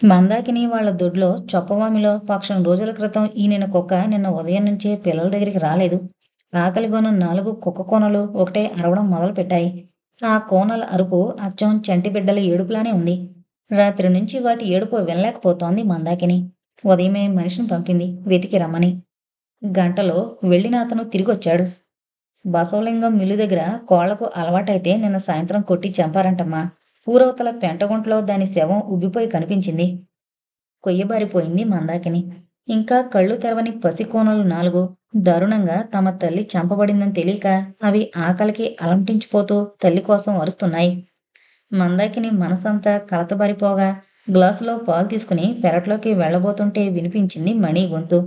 మందాకిని వాళ్ళ దొడ్లో చొప్పవామిలో పక్షం రోజుల క్రితం ఈనిన కుక్క నిన్న ఉదయం నుంచే పిల్లల దగ్గరికి రాలేదు. ఆకలిగొన్న 4 కుక్క కోనలు ఒకటే అరవడం మొదలుపెట్టాయి. ఆ కోనల అరుపు అచ్చం చంటి బిడ్డల ఏడుపులానే ఉంది. రాత్రి నుంచి వాటి ఏడుపు వినలేకపోతోంది మందాకిని. ఉదయమే మనిషిని పంపింది వెతికి రమ్మని. గంటలో వెళ్ళిన అతను తిరిగొచ్చాడు. బసవలింగం మిల్లు దగ్గర కోళ్లకు అలవాటైతే నిన్న సాయంత్రం కొట్టి చంపారంటమ్మా. ఊరవతల పెంటగుంటలో దాని శవం ఉబ్బిపోయి కనిపించింది. కొయ్యబారిపోయింది మందాకిని. ఇంకా కళ్ళు తెరవని పసికోనలు 4 దారుణంగా తమ తల్లి చంపబడిందని తెలియక అవి ఆకలికి అలంటించిపోతూ తల్లి కోసం అరుస్తున్నాయి. మందాకిని మనసంతా కలతబారిపోగా గ్లాసులో పాలు తీసుకుని పెరట్లోకి వెళ్ళబోతుంటే వినిపించింది మణి గొంతు.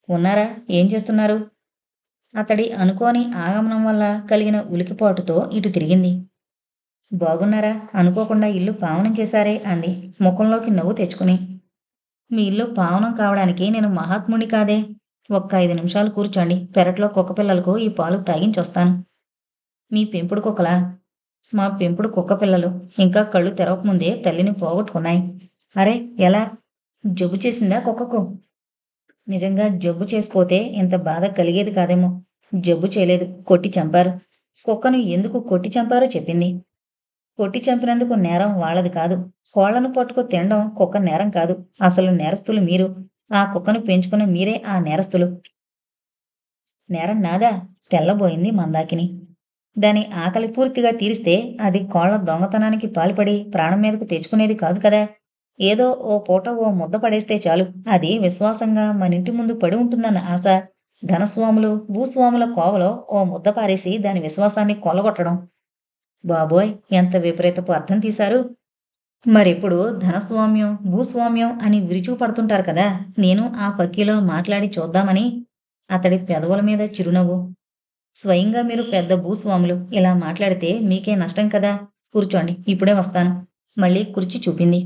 ఉన్నారా? ఏం చేస్తున్నారు? అతడి అనుకోని ఆగమనం వల్ల కలిగిన ఉలికిపాటుతో ఇటు తిరిగింది. బాగున్నారా? అనుకోకుండా ఇల్లు పావనం చేశారే అంది ముఖంలోకి నవ్వు తెచ్చుకుని. మీ ఇల్లు పావనం కావడానికి నేను మహాత్ముని కాదే. ఒక్క 5 నిమిషాలు కూర్చోండి. పెరట్లో కుక్కపిల్లలకు ఈ పాలు తాగించొస్తాను. మీ పెంపుడు కుక్కలా? మా పెంపుడు కుక్క పిల్లలు ఇంకా కళ్ళు తెరవకముందే తల్లిని పోగొట్టుకున్నాయి. అరే ఎలా? జబ్బు చేసిందా కుక్కకు? నిజంగా జబ్బు చేసిపోతే ఇంత బాధ కలిగేది కాదేమో. జబ్బు చేయలేదు, కొట్టి చంపారు. కుక్కను ఎందుకు కొట్టి చంపారో చెప్పింది. కొట్టి చంపినందుకు నేరం వాళ్ళది కాదు. కోళ్లను పట్టుకు తినడం కుక్క నేరం కాదు. అసలు నేరస్తులు మీరు. ఆ కుక్కను పెంచుకున్న మీరే ఆ నేరస్తులు. నేరం నాదా? తెల్లబోయింది మందాకిని. దాని ఆకలి పూర్తిగా తీరిస్తే అది కోళ్ల దొంగతనానికి పాల్పడి ప్రాణం మీదకు తెచ్చుకునేది కాదు కదా. ఏదో ఓ పూట ఓ ముద్ద పడేస్తే చాలు అది విశ్వాసంగా మనింటి ముందు పడి ఉంటుందన్న ఆశ. ధనస్వాములు భూస్వాముల కోవలో ఓ ముద్ద పారేసి దాని విశ్వాసాన్ని కొల్లగొట్టడం. బాబోయ్, ఎంత విపరీతపు అర్థం తీశారు. మరెప్పుడు ధనస్వామ్యం భూస్వామ్యం అని విరుచుకుపడుతుంటారు కదా. నేను ఆ ఫక్కీలో మాట్లాడి చూద్దామని. అతడి పెదవుల మీద చిరునవ్వు. స్వయంగా మీరు పెద్ద భూస్వాములు ఇలా మాట్లాడితే మీకే నష్టం కదా. కూర్చోండి, ఇప్పుడే వస్తాను. మళ్ళీ కుర్చీ చూపింది.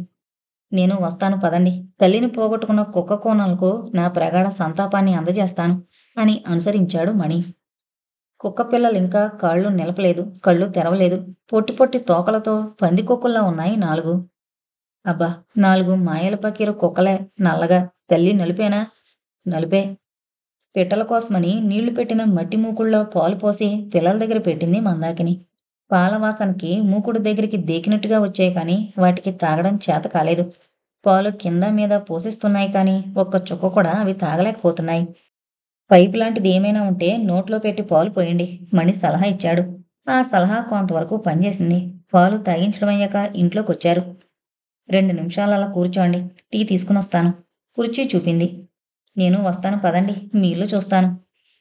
నేను వస్తాను పదండి. తల్లిని పోగొట్టుకున్న కుక్క కోనలకు నా ప్రగాఢ సంతాపాన్ని అందజేస్తాను అని అనుసరించాడు మణి. కుక్కపిల్లలింకా కాళ్ళు నిలపలేదు, కళ్ళు తెరవలేదు. పొట్టి పొట్టి తోకలతో పందికొక్కుల్లా ఉన్నాయి 4. అబ్బా, 4 మాయల పకీరు కుక్కలే. నల్లగా. తల్లి నలుపేనా? నలుపే. పిట్టల కోసమని నీళ్లు పెట్టిన మట్టి మూకుళ్ళో పాలు పోసి పిల్లల దగ్గర పెట్టింది మందాకిని. పాలవాసనకి మూకుడు దగ్గరికి దేకినట్టుగా వచ్చాయి కాని వాటికి తాగడం చేత కాలేదు. పాలు కింద మీద పోసిస్తున్నాయి కాని ఒక్క చుక్క కూడా అవి తాగలేకపోతున్నాయి. పైపు లాంటిది ఏమైనా ఉంటే నోట్లో పెట్టి పాలు పోయండి మణి సలహా ఇచ్చాడు. ఆ సలహా కొంతవరకు పనిచేసింది. పాలు తాగించడమయ్యాక ఇంట్లోకొచ్చారు. 2 నిమిషాలు అలా కూర్చోండి, టీ తీసుకునొస్తాను. కుర్చీ చూపింది. నేను వస్తాను పదండి, మీ ఇల్లు చూస్తాను.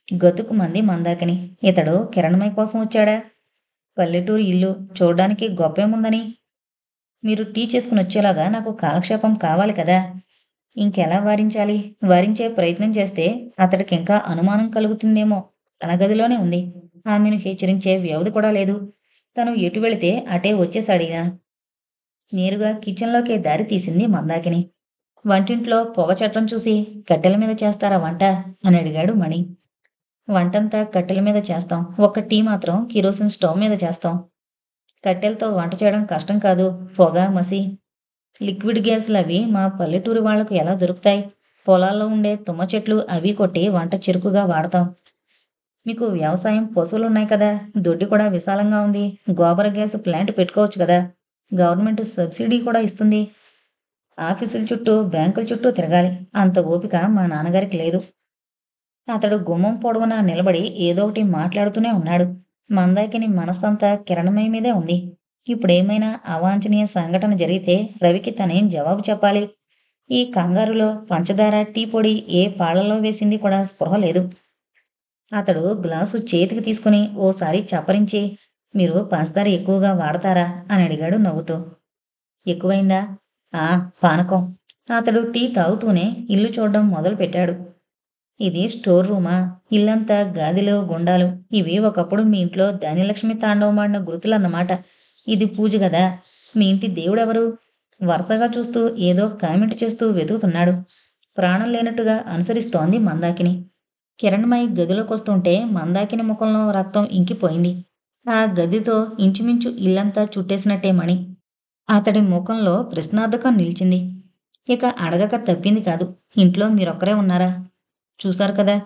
గతుకు మంది మందాకిని. ఇతడు కిరణమయ్య కోసం వచ్చాడా? పల్లెటూరు ఇల్లు చూడ్డానికి గొప్పేముందని? మీరు టీ చేసుకుని వచ్చేలాగా నాకు కాలక్షేపం కావాలి కదా. ఇంకెలా వారించాలి? వారించే ప్రయత్నం చేస్తే అతడికింకా అనుమానం కలుగుతుందేమో. తన గదిలోనే ఉంది. ఆమెను హెచ్చరించే వ్యవధి కూడా లేదు. తను ఎటు వెళితే అటే వచ్చేశాడినా. నేరుగా కిచెన్లోకే దారి తీసింది మందాకిని. వంటింట్లో పొగ చట్టం చూసి కట్టెల మీద చేస్తారా వంట అని అడిగాడు మణి. వంటంతా కట్టెల మీద చేస్తాం. ఒక్క టీ మాత్రం కిరోసిన్ స్టవ్ మీద చేస్తాం. కట్టెలతో వంట చేయడం కష్టం కాదు. పొగ మసి లిక్విడ్ గ్యాసులు అవి మా పల్లెటూరి వాళ్లకు ఎలా దొరుకుతాయి? పొలాల్లో ఉండే తుమ్మ చెట్లు అవి కొట్టి వంట చెరుకుగా వాడతాం. మీకు వ్యవసాయం పశువులున్నాయి కదా. దొడ్డి కూడా విశాలంగా ఉంది. గోబర గ్యాస్ ప్లాంట్ పెట్టుకోవచ్చు కదా. గవర్నమెంట్ సబ్సిడీ కూడా ఇస్తుంది. ఆఫీసుల చుట్టూ బ్యాంకుల చుట్టూ తిరగాలి. అంత ఓపిక మా నాన్నగారికి లేదు. అతడు గుమ్మం పొడవునా నిలబడి ఏదో ఒకటి మాట్లాడుతూనే ఉన్నాడు. మందాకిని మనస్సంతా కిరణమయ మీదే ఉంది. ఇప్పుడేమైనా అవాంఛనీయ సంఘటన జరిగితే రవికి తనేం జవాబు చెప్పాలి? ఈ కంగారులో పంచదార టీ పొడి ఏ పాళ్లలో వేసింది కూడా స్పృహ లేదు. అతడు గ్లాసు చేతికి తీసుకుని ఓసారి చప్పరించి, మీరు పంచదార ఎక్కువగా వాడతారా అని అడిగాడు నవ్వుతూ. ఎక్కువైందా? ఆ, పానకం. అతడు టీ తాగుతూనే ఇల్లు చూడడం మొదలు పెట్టాడు. ఇది స్టోర్ రూమా? ఇల్లంతా గాదిలో గుండాలు. ఇవి ఒకప్పుడు మీ ఇంట్లో ధాన్యలక్ష్మి తాండవమాడిన గుర్తులన్నమాట. ఇది పూజ గదా. మీ ఇంటి దేవుడెవరు? వరుసగా చూస్తూ ఏదో కామెంట్ చేస్తూ వెతుకుతున్నాడు. ప్రాణం లేనట్టుగా అనుసరిస్తోంది మందాకిని. కిరణ్మయి గదిలోకొస్తుంటే మందాకిని ముఖంలో రక్తం ఇంకిపోయింది. ఆ గదితో ఇంచుమించు ఇల్లంతా చుట్టేసినట్టే మణి. అతడి ముఖంలో ప్రశ్నార్థకం నిలిచింది. ఇక అడగక తప్పింది కాదు. ఇంట్లో మీరొక్కరే ఉన్నారా? చూశారు కదా!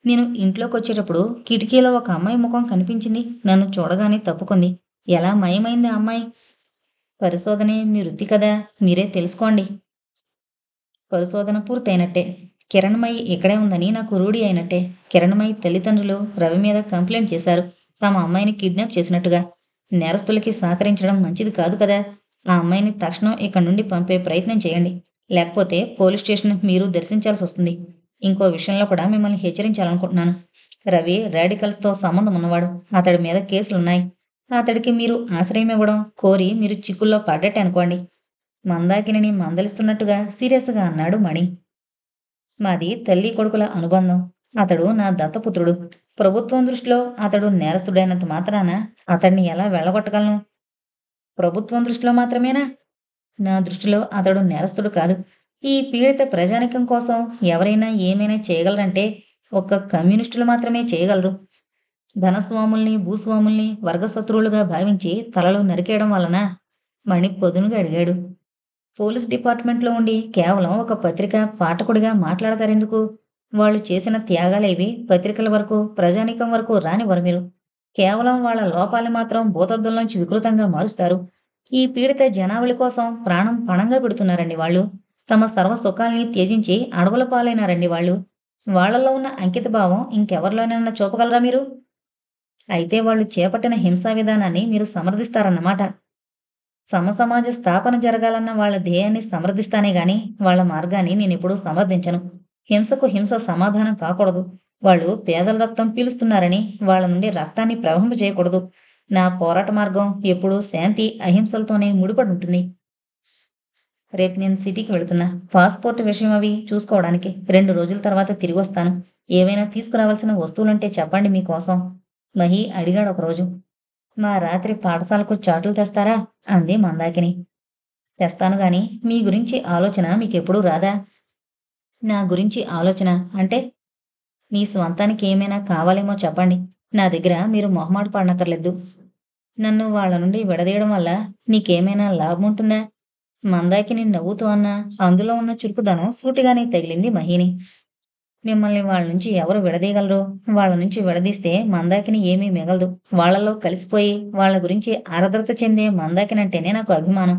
నేను ఇంట్లోకొచ్చేటప్పుడు కిటికీలో ఒక అమ్మాయి ముఖం కనిపించింది. నన్ను చూడగానే తప్పుకుంది. ఎలా మాయమైంది ఆ అమ్మాయి? పరిశోధనే మీ వృత్తి కదా! మీరే తెలుసుకోండి. పరిశోధన పూర్తయినట్టే. కిరణ్మయి ఇక్కడే ఉందని నాకు రూఢి అయినట్టే. కిరణ్మయి తల్లిదండ్రులు రవి మీద కంప్లైంట్ చేశారు. తమ అమ్మాయిని కిడ్నాప్ చేసినట్టుగా. నేరస్తులకి సహకరించడం మంచిది కాదు కదా! ఆ అమ్మాయిని తక్షణం ఇక్కడి నుండి పంపే ప్రయత్నం చేయండి. లేకపోతే పోలీస్ స్టేషన్ మీరు దర్శించాల్సొస్తుంది. ఇంకో విషయంలో కూడా మిమ్మల్ని హెచ్చరించాలనుకుంటున్నాను. రవి రాడికల్స్‌తో సంబంధం ఉన్నవాడు. అతడి మీద కేసులున్నాయి. అతడికి మీరు ఆశ్రయం ఇవ్వడం కోరి మీరు చిక్కుల్లో పడ్డట్టే అనుకోండి. మందాకినిని మందలిస్తున్నట్టుగా సీరియస్‌గా అన్నాడు మణి. మాది తల్లి కొడుకుల అనుబంధం. అతడు నా దత్తపుత్రుడు. ప్రభుత్వం దృష్టిలో అతడు నేరస్తుడైనంత మాత్రాన అతడిని ఎలా వెళ్ళగొట్టగలను? ప్రభుత్వం దృష్టిలో మాత్రమేనా? నా దృష్టిలో అతడు నేరస్తుడు కాదు. ఈ పీడిత ప్రజానీకం కోసం ఎవరైనా ఏమైనా చేయగలరంటే ఒక్క కమ్యూనిస్టులు మాత్రమే చేయగలరు. ధనస్వాముల్ని, భూస్వాముల్ని వర్గశత్రువులుగా భావించి తలలు నరికేయడం వలన మణి పొదునుగా అడిగాడు. పోలీస్ డిపార్ట్మెంట్లో ఉండి కేవలం ఒక పత్రిక పాఠకుడిగా మాట్లాడతారెందుకు? వాళ్ళు చేసిన త్యాగాలేవి పత్రికల వరకు, ప్రజానీకం వరకు రానివ్వరు మీరు. కేవలం వాళ్ళ లోపాలు మాత్రం భూతద్దంలోంచి వికృతంగా మారుస్తారు. ఈ పీడిత జనావళి కోసం ప్రాణం పణంగా పెడుతున్నారండి వాళ్ళు. తమ సర్వ సుఖాల్ని త్యజించి అడవుల పాలైనారండి వాళ్ళు. వాళ్ళలో ఉన్న అంకితభావం ఇంకెవరిలోనైనా చూపగలరా మీరు? అయితే వాళ్ళు చేపట్టిన హింసా విధానాన్ని మీరు సమర్థిస్తారన్నమాట. సమసమాజ స్థాపన జరగాలన్న వాళ్ళ ధ్యేయాన్ని సమర్థిస్తానే గాని, వాళ్ళ మార్గాన్ని నేనెప్పుడూ సమర్థించను. హింసకు హింస సమాధానం కాకూడదు. వాళ్ళు పేదల రక్తం పీలుస్తున్నారని వాళ్ళ నుండి రక్తాన్ని ప్రవహింపజేయకూడదు. నా పోరాట మార్గం ఎప్పుడూ శాంతి, అహింసలతోనే ముడిపడి ఉంటుంది. రేపు నేను సిటీకి వెళుతున్నా. పాస్‌పోర్ట్ విషయం అవి చూసుకోవడానికి. 2 రోజుల తర్వాత తిరిగొస్తాను. ఏవైనా తీసుకురావాల్సిన వస్తువులుంటే చెప్పండి మీకోసం. మహి అడిగాడు ఒకరోజు. మా రాత్రి పాఠశాలకు చాటులు తెస్తారా? అంది మందాకిని. తెస్తాను గాని మీ గురించి ఆలోచన మీకెప్పుడూ రాదా? నా గురించి ఆలోచన అంటే? మీ స్వంతానికి ఏమైనా కావాలేమో చెప్పండి. నా దగ్గర మీరు మొహమాట పడనక్కర్లేదు. నన్ను వాళ్ళ నుండి విడదీయడం వల్ల నీకేమైనా లాభముంటుందా? మందాకిని నవ్వుతూ అన్నా అందులో ఉన్న చురుకుదనం సూటిగానే తగిలింది మహిని. మిమ్మల్ని వాళ్ళ నుంచి ఎవరు విడదీయగలరు? వాళ్ళ నుంచి విడదీస్తే మందాకిని ఏమీ మిగలదు. వాళ్ళలో కలిసిపోయి వాళ్ళ గురించి ఆర్ద్రత చెందే మందాకినంటేనే నాకు అభిమానం.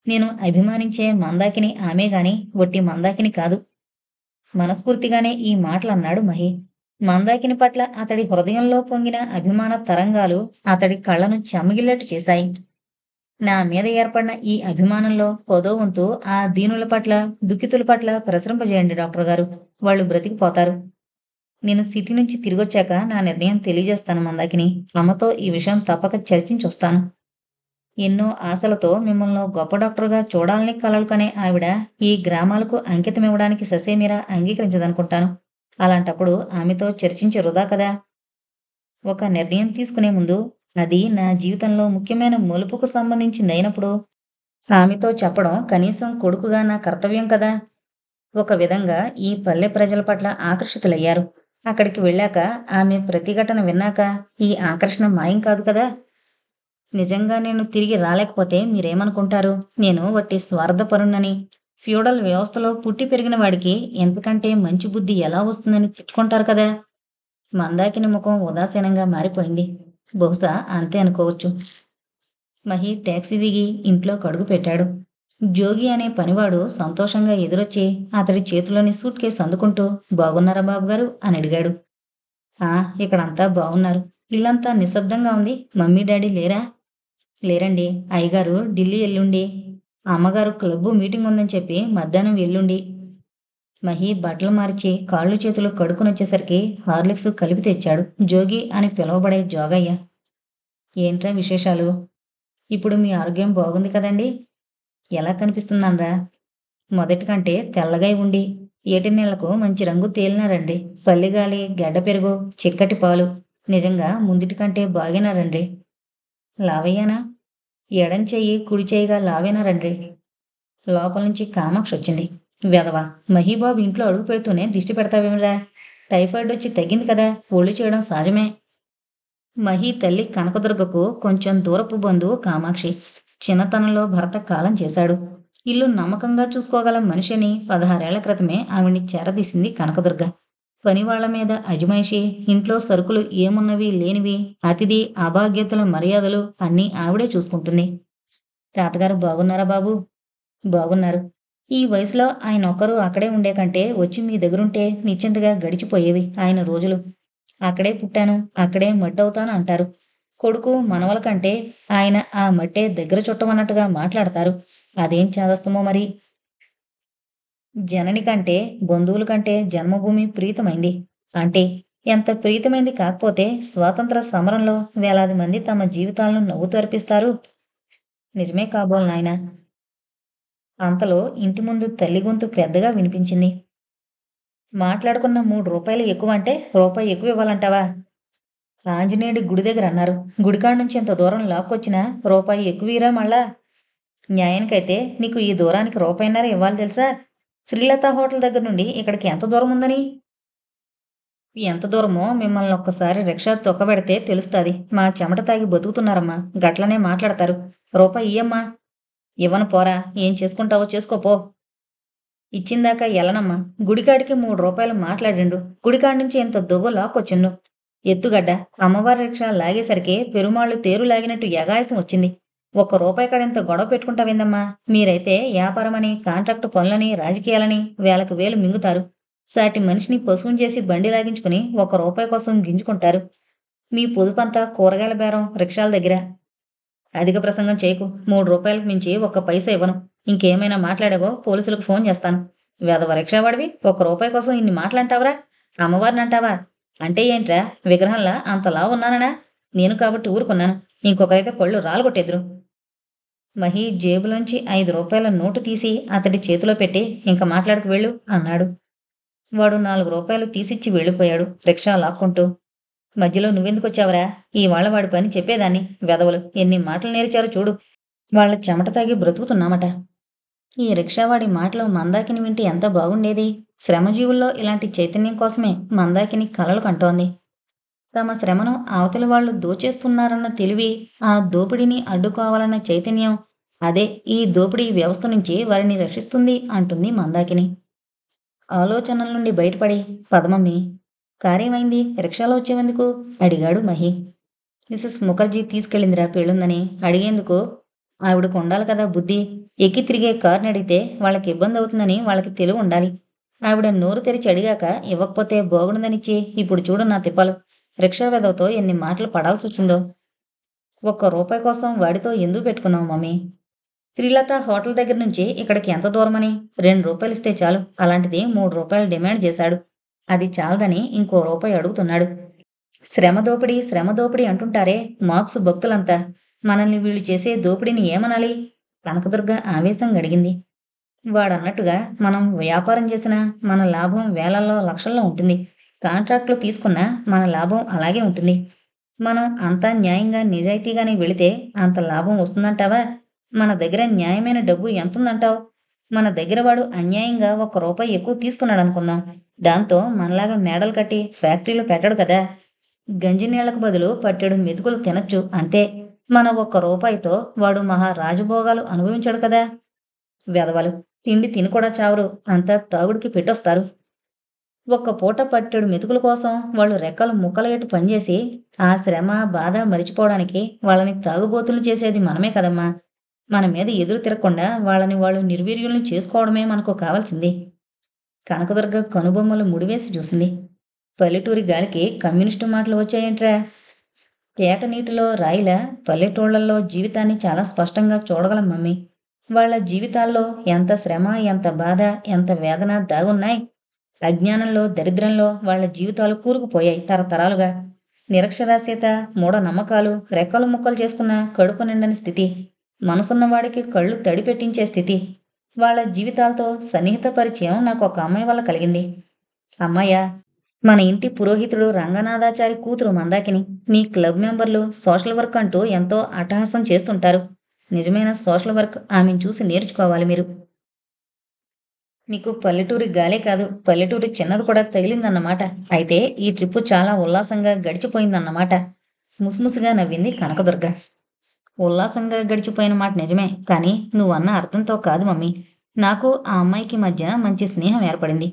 నేను అభిమానించే మందాకిని ఆమె గాని వట్టి మందాకిని కాదు. మనస్ఫూర్తిగానే ఈ మాటలన్నాడు మహి. మందాకిని పట్ల అతడి హృదయంలో పొంగిన అభిమాన తరంగాలు అతడి కళ్ళను చెమ్మగిల్లేట్టు చేశాయి. నా మీద ఏర్పడిన ఈ అభిమానంలో పదో వంతు ఆ దీనుల పట్ల, దుఃఖితుల పట్ల ప్రసరింపజేయండి డాక్టర్ గారు. వాళ్ళు బ్రతికిపోతారు. నేను సిటీ నుంచి తిరిగొచ్చాక నా నిర్ణయం తెలియజేస్తాను మందాకిని. అమ్మతో ఈ విషయం తప్పక చర్చించొస్తాను. ఎన్నో ఆశలతో మిమ్మల్ని గొప్ప డాక్టరుగా చూడాలని కలలు కనే ఆవిడ ఈ గ్రామాలకు అంకితమివ్వడానికి ససేమిరా అంగీకరించదనుకుంటాను. అలాంటప్పుడు ఆమెతో చర్చించి వృధా కదా! ఒక నిర్ణయం తీసుకునే ముందు అది నా జీవితంలో ముఖ్యమైన మలుపుకు సంబంధించిందయినప్పుడు ఆమెతో చెప్పడం కనీసం కొడుకుగా నా కర్తవ్యం కదా! ఒక విధంగా ఈ పల్లె ప్రజల పట్ల ఆకర్షితులయ్యారు. అక్కడికి వెళ్ళాక ఆమె ప్రతిఘటన విన్నాక ఈ ఆకర్షణ మాయం కాదు కదా! నిజంగా నేను తిరిగి రాలేకపోతే మీరేమనుకుంటారు? నేను వట్టి స్వార్థపరుణ్ణని, ఫ్యూడల్ వ్యవస్థలో పుట్టి పెరిగిన వాడికి ఎంతకంటే మంచి బుద్ధి ఎలా వస్తుందని తిట్టుకుంటారు కదా! మందాకిని ముఖం ఉదాసీనంగా మారిపోయింది. బహుశా అంతే అనుకోవచ్చు. మహి టాక్సీ దిగి ఇంట్లో కడుగు పెట్టాడు. జోగి అనే పనివాడు సంతోషంగా ఎదురొచ్చి అతడి చేతిలోని సూట్ కేసు అందుకుంటూ బాగున్నారా బాబుగారు అని అడిగాడు. ఆ, ఇక్కడంతా బాగున్నారు. ఇల్లంతా నిశ్శబ్దంగా ఉంది. మమ్మీ డాడీ లేరా? లేరండి. అయ్యగారు ఢిల్లీ ఎల్లుండి. అమ్మగారు క్లబ్బు మీటింగ్ ఉందని చెప్పి మధ్యాహ్నం ఎల్లుండి. మహి బట్టలు మార్చి కాళ్ళు చేతులు కడుక్కునొచ్చేసరికి హార్లిక్స్ కలిపి తెచ్చాడు జోగి అని పిలువబడే జోగయ్య. ఏంట్రా విశేషాలు? ఇప్పుడు మీ ఆరోగ్యం బాగుంది కదండి? ఎలా కనిపిస్తున్నాన్రా? మొదటి కంటే తెల్లగా ఉండి ఏటి నీళ్లకు మంచి రంగు తేలినారండి. పల్లిగాలి, గడ్డ పెరుగు, చిక్కటి పాలు. నిజంగా ముందుటి కంటే బాగినారండ్రి. లావయ్యానా? ఎడం చెయ్యి కుడి చెయ్యిగా లావేనారండ్రి. లోపల నుంచి కామాక్షి వచ్చింది. వెధవ, మహీబాబు ఇంట్లో అడుగు పెడుతూనే దిష్టి పెడతావేమిరా? టైఫాయిడ్ వచ్చి తగ్గింది కదా, ఒళ్ళు చేయడం సహజమే. మహి తల్లి కనకదుర్గకు కొంచెం దూరపు బంధువు కామాక్షి. చిన్నతనంలో భర్త కాలం చేశాడు. ఇల్లు నమ్మకంగా చూసుకోగల మనిషిని 16 ఏళ్ల క్రితమే ఆవిడ్ని చేరదీసింది కనకదుర్గ. పనివాళ్ల మీద అజమాయిషీ, ఇంట్లో సరుకులు ఏమున్నవి లేనివి, అతిథి అభాగ్యతల మర్యాదలు అన్నీ ఆవిడే చూసుకుంటుంది. తాతగారు బాగున్నారా బాబూ? బాగున్నారు. ఈ వయసులో ఆయనొక్కరు అక్కడే ఉండే కంటే వచ్చి మీ దగ్గరుంటే నిశ్చింతగా గడిచిపోయేవి ఆయన రోజులు. అక్కడే పుట్టాను, అక్కడే మట్టవుతాను అంటారు. కొడుకు, మనవల కంటే ఆయన ఆ మట్టే దగ్గర చుట్టమన్నట్టుగా మాట్లాడతారు. అదేం చేదస్తమో మరి! జనని కంటే, బంధువుల కంటే జన్మభూమి ప్రీతమైంది. అంటే ఎంత ప్రీతమైంది కాకపోతే స్వాతంత్ర సమరంలో వేలాది మంది తమ జీవితాలను నవ్వుతూ అర్పిస్తారు. నిజమే కాబోలు నాయనా! అంతలో ఇంటి ముందు తల్లి గొంతు పెద్దగా వినిపించింది. మాట్లాడుకున్న 3 రూపాయలు ఎక్కువంటే రూపాయి ఎక్కువివ్వాలంటావా? ఆంజనేయుడి గుడి దగ్గర అన్నారు. గుడికాడ నుంచి ఇంత దూరం లాక్కొచ్చినా రూపాయి ఎక్కువీరా మళ్ళా? న్యాయానికైతే నీకు ఈ దూరానికి రూపాయన్నర ఇవ్వాలి తెలుసా? శ్రీలత హోటల్ దగ్గర నుండి ఇక్కడికి ఎంత దూరం ఉందని? ఎంత దూరమో మిమ్మల్ని ఒక్కసారి రిక్షా తొక్కబెడితే తెలుస్తాది. మా చెమట తాగి బతుకుతున్నారమ్మా, గట్లనే మాట్లాడతారు. రూపాయి ఇయ్యమ్మా. ఇవ్వను పోరా, ఏం చేసుకుంటావో చేసుకోపో. ఇచ్చిందాకా ఎలనమ్మా. గుడికాడికి 3 రూపాయలు మాట్లాడిండు. గుడికాడి నుంచి ఇంత దువ్వ లాక్కొచ్చిన్ను. ఎత్తుగడ్డ అమ్మవారి రిక్షా లాగేసరికి పెరుమాళ్ళు తేరు లాగినట్టు యగాయసం వచ్చింది. ఒక్క రూపాయి కాడింత గొడవ పెట్టుకుంటావిందమ్మా. మీరైతే వ్యాపారమని, కాంట్రాక్టు పనులని, రాజకీయాలని వేలకు వేలు మింగుతారు. సాటి మనిషిని పశువుని చేసి బండి లాగించుకుని ఒక్క రూపాయి కోసం గింజుకుంటారు. మీ పొదుపంతా కూరగాయల బేరం రిక్షాల దగ్గర. అధిక ప్రసంగం చేయకు. 3 రూపాయలకు మించి ఒక్క పైసా ఇవ్వను. ఇంకేమైనా మాట్లాడావో పోలీసులకు ఫోన్ చేస్తాను. వెధవ రిక్షావాడివి, ఒక్క రూపాయి కోసం ఇన్ని మాటలంటావురా? అమ్మవారిని అంటావా? అంటే ఏంట్రా, విగ్రహంలా అంతలా ఉన్నాననా? నేను కాబట్టి ఊరుకున్నాను. ఇంకొకరైతే పళ్ళు రాలగొట్టెదురు. మహి జేబులోంచి 5 రూపాయల నోటు తీసి అతడి చేతిలో పెట్టి ఇంక మాట్లాడకు వెళ్ళు అన్నాడు. వాడు 4 రూపాయలు తీసిచ్చి వెళ్ళిపోయాడు రిక్షా లాక్కుంటూ. మధ్యలో నువ్వెందుకొచ్చావురా? ఇవాళ వాడి పని చెప్పేదాన్ని. వెధవలు ఎన్ని మాటలు నేర్చారో చూడు. వాళ్ళ చెమట తాగి బ్రతుకుతున్నామట. ఈ రిక్షావాడి మాటలు మందాకిని వింటే ఎంత బాగుండేది. శ్రమజీవుల్లో ఇలాంటి చైతన్యం కోసమే మందాకిని కలలు కంటోంది. తమ శ్రమను అవతలి వాళ్ళు దోచేస్తున్నారన్న తెలివి, ఆ దోపిడీని అడ్డుకోవాలన్న చైతన్యం, అదే ఈ దోపిడీ వ్యవస్థ నుంచి వారిని రక్షిస్తుంది అంటుంది మందాకిని. ఆలోచనల నుండి బయటపడి, పదమమ్మీ, కారేమైంది? రిక్షాలో వచ్చేవెందుకు? అడిగాడు మహి. మిసెస్ ముఖర్జీ తీసుకెళ్ళిందిరా పెళ్ళుందని. అడిగేందుకు ఆవిడకు ఉండాలి కదా బుద్ధి. ఎక్కి తిరిగే కారుని అడిగితే వాళ్ళకి ఇబ్బంది అవుతుందని వాళ్ళకి తెలివి ఉండాలి. ఆవిడ నోరు తెరిచి అడిగాక ఇవ్వకపోతే బాగుండదనిచ్చి ఇప్పుడు చూడు నా తిప్పలు. రిక్షా వెదవతో ఎన్ని మాటలు పడాల్సి వచ్చిందో. ఒక్క రూపాయి కోసం వాడితో ఎందుకు పెట్టుకున్నావు మమ్మీ? శ్రీలత హోటల్ దగ్గర నుంచి ఇక్కడికి ఎంత దూరమని? 2 రూపాయలు ఇస్తే చాలు. అలాంటిది 3 రూపాయలు డిమాండ్ చేశాడు. అది చాలదని ఇంకో రూపాయి అడుగుతున్నాడు. శ్రమ దోపిడీ అంటుంటారే మార్క్స్ భక్తులంతా. మనల్ని వీళ్ళు చేసే దోపిడీని ఏమనాలి? కనకదుర్గ ఆవేశంగా అడిగింది. వాడన్నట్టుగా మనం వ్యాపారం చేసినా మన లాభం వేలల్లో లక్షల్లో ఉంటుంది. కాంట్రాక్టులు తీసుకున్నా మన లాభం అలాగే ఉంటుంది. మనం అంతా న్యాయంగా నిజాయితీగానే వెళితే అంత లాభం వస్తుందంటావా? మన దగ్గర న్యాయమైన డబ్బు ఎంతుందంటావు? మన దగ్గర వాడు అన్యాయంగా 1 రూపాయి ఎక్కువ తీసుకున్నాడు అనుకుందాం. దాంతో మనలాగా మేడలు కట్టి ఫ్యాక్టరీలు పెట్టడు కదా. గంజి నీళ్లకు బదులు పట్టెడు మెతుకులు తినచ్చు అంతే. మన 1 రూపాయితో వాడు మహా రాజభోగాలు అనుభవించాడు కదా. వెధవలు తిండి తిని కూడా చావరు, అంతా తాగుడికి పెట్టొస్తారు. ఒక్క పూట పట్టెడు మెతుకుల కోసం వాళ్ళు రెక్కలు ముక్కలయ్యేట్టు పనిచేసి ఆ శ్రమ బాధ మరిచిపోవడానికి వాళ్ళని తాగుబోతులు చేసేది మనమే కదమ్మా. మన మీద ఎదురు తిరగకుండా వాళ్ళని వాళ్ళు నిర్వీర్యుల్ని చేసుకోవడమే మనకు కావాల్సింది. కనకదుర్గ కనుబొమ్మలు ముడివేసి చూసింది. పల్లెటూరి గాలికి కమ్యూనిస్టు మాటలు వచ్చాయేంట్రా? పేట నీటిలో రాయిలా పల్లెటూళ్లలో జీవితాన్ని చాలా స్పష్టంగా చూడగలం మమ్మీ. వాళ్ళ జీవితాల్లో ఎంత శ్రమ, ఎంత బాధ, ఎంత వేదన దాగున్నాయి. అజ్ఞానంలో, దరిద్రంలో వాళ్ళ జీవితాలు కూరుకుపోయాయి తరతరాలుగా. నిరక్షరాస్యత, మూఢనమ్మకాలు రెక్కలు ముక్కలు చేసుకున్న కడుపు నిండని స్థితి, మనసున్నవాడికి కళ్ళు తడి పెట్టించే స్థితి. వాళ్ళ జీవితాలతో సన్నిహిత పరిచయం నాకు ఒక అమ్మాయి వల్ల కలిగింది. అమ్మాయ్యా, మన ఇంటి పురోహితుడు రంగనాథాచారి కూతురు మందాకిని. మీ క్లబ్ మెంబర్లు సోషల్ వర్క్ అంటూ ఎంతో అట్టహాసం చేస్తుంటారు. నిజమైన సోషల్ వర్క్ ఆమెను చూసి నేర్చుకోవాలి మీరు. మీకు పల్లెటూరి గాలే కాదు, పల్లెటూరి చిన్నది కూడా తగిలిందన్నమాట. అయితే ఈ ట్రిప్పు చాలా ఉల్లాసంగా గడిచిపోయిందన్నమాట. ముసిముసిగా నవ్వింది కనకదుర్గ. ఉల్లాసంగా గడిచిపోయిన మాట నిజమే, కానీ నువ్వన్న అర్థంతో కాదు మమ్మీ. నాకు ఆ అమ్మాయికి మధ్య మంచి స్నేహం ఏర్పడింది.